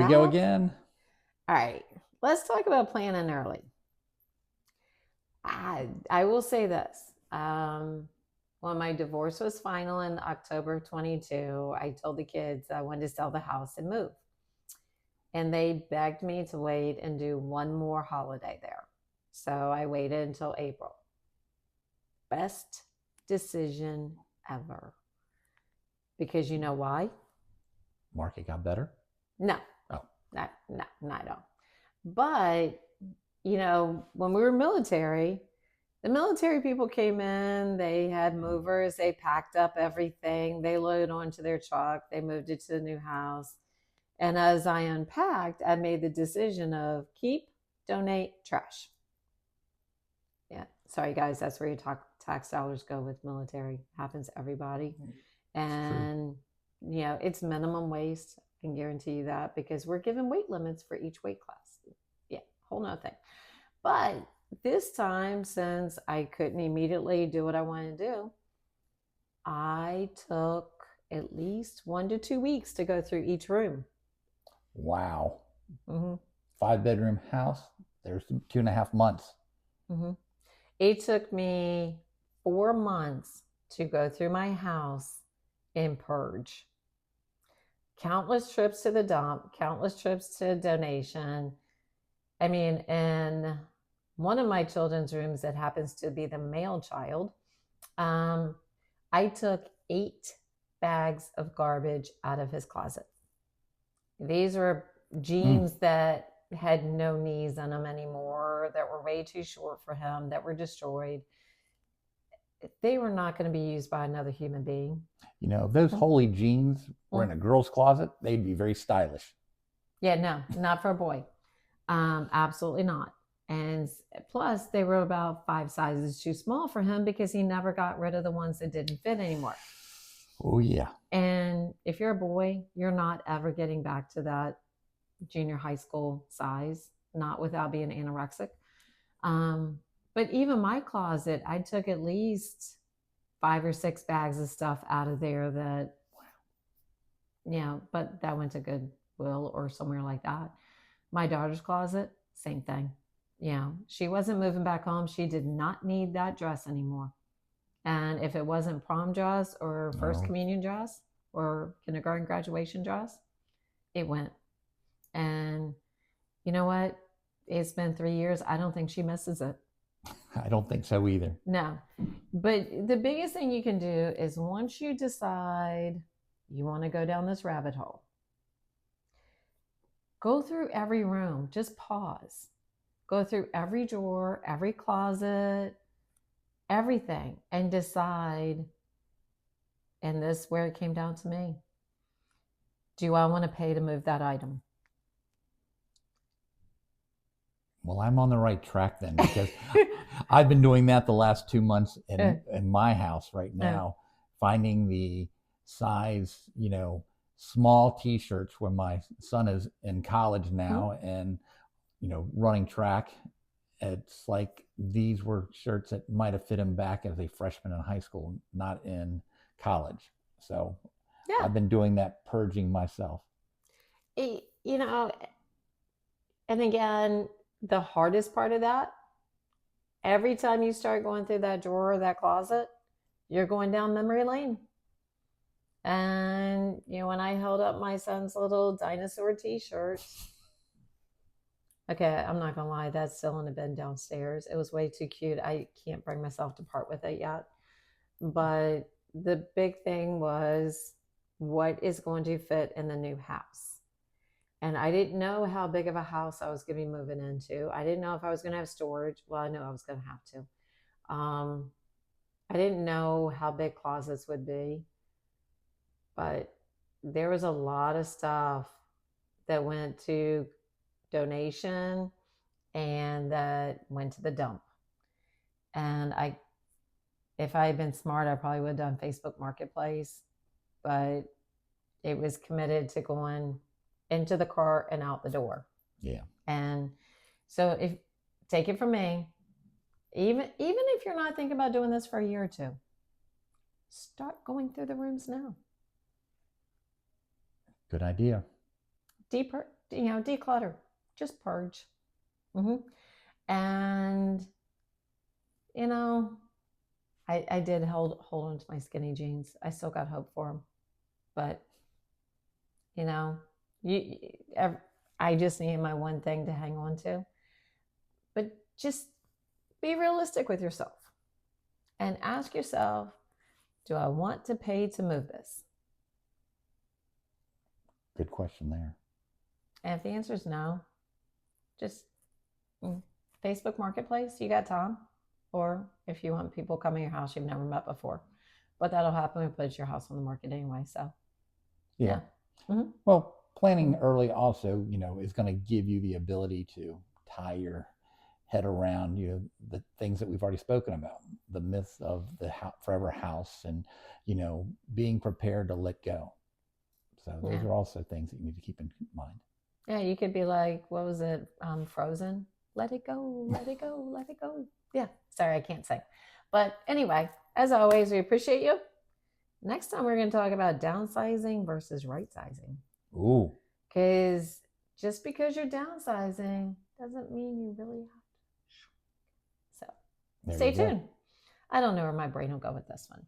go again. All right. Let's talk about planning early. I will say this. When my divorce was final in October 22, I told the kids I wanted to sell the house and move. And they begged me to wait and do one more holiday there. So I waited until April. Best decision ever. Because you know why? Market got better? No. Oh. Not at all. But, when we were military, the military people came in, they had movers, they packed up everything, they loaded onto their truck, they moved it to the new house. And as I unpacked, I made the decision of keep, donate, trash. Yeah. Sorry, guys. That's where your tax dollars go with military. Happens to everybody. And, it's minimum waste. I can guarantee you that because we're given weight limits for each weight class. Yeah. Whole nother thing. But this time, since I couldn't immediately do what I wanted to do, I took at least 1 to 2 weeks to go through each room. Wow. Mm-hmm. 5-bedroom house. There's 2.5 months. Mm-hmm. It took me 4 months to go through my house and purge. Countless trips to the dump, countless trips to donation. I mean, in one of my children's rooms that happens to be the male child, I took 8 bags of garbage out of his closet. These were jeans that had no knees in them anymore, that were way too short for him, that were destroyed. They were not going to be used by another human being. If those holy jeans were in a girl's closet, they'd be very stylish. Yeah, no, not for a boy. Absolutely not. And plus, they were about 5 sizes too small for him because he never got rid of the ones that didn't fit anymore. Oh, yeah. And if you're a boy, you're not ever getting back to that junior high school size, not without being anorexic. But even my closet, I took at least 5 or 6 bags of stuff out of there that, but that went to Goodwill or somewhere like that. My daughter's closet, same thing. She wasn't moving back home. She did not need that dress anymore. And if it wasn't prom dress or first communion dress or kindergarten graduation dress, it went. And you know what? It's been 3 years. I don't think she misses it. I don't think so either. No. But the biggest thing you can do is once you decide you want to go down this rabbit hole, go through every room. Just pause. Go through every drawer, every closet, everything, and decide. And this is where it came down to me. Do I want to pay to move that item? Well, I'm on the right track then because I've been doing that the last 2 months in my house right now, finding the size, small t-shirts where my son is in college now and, running track. It's like these were shirts that might have fit him back as a freshman in high school, not in college. So I've been doing that purging myself. And again, the hardest part of that, every time you start going through that drawer or that closet, you're going down memory lane. And, when I held up my son's little dinosaur t-shirt, okay, I'm not going to lie, that's still in a bin downstairs. It was way too cute. I can't bring myself to part with it yet. But the big thing was what is going to fit in the new house. And I didn't know how big of a house I was going to be moving into. I didn't know if I was going to have storage. Well, I knew I was going to have to. I didn't know how big closets would be. But there was a lot of stuff that went to donation and that went to the dump. And if I had been smart, I probably would have done Facebook Marketplace. But it was committed to going into the car and out the door. Yeah. And so take it from me, even if you're not thinking about doing this for a year or 2, start going through the rooms now. Good idea. declutter, just purge. Hmm. And, you know, I did hold on to my skinny jeans. I still got hope for them. But, you know, you, I just need my one thing to hang on to. But just be realistic with yourself and ask yourself, do I want to pay to move this? Good question there. And if the answer is no, just Facebook Marketplace, you got Tom. Or if you want people coming to your house you've never met before. But that'll happen when you put your house on the market anyway. So, Yeah. Mm-hmm. Well, planning early also, is going to give you the ability to tie your head around, the things that we've already spoken about, the myth of the forever house, and, being prepared to let go. So those are also things that you need to keep in mind. Yeah, you could be like, what was it? Frozen. Let it go, let it go, let it go. Yeah, sorry, I can't sing. But anyway, as always, we appreciate you. Next time, we're going to talk about downsizing versus right sizing. Ooh. Because just because you're downsizing doesn't mean you really have to. So stay tuned. I don't know where my brain will go with this one.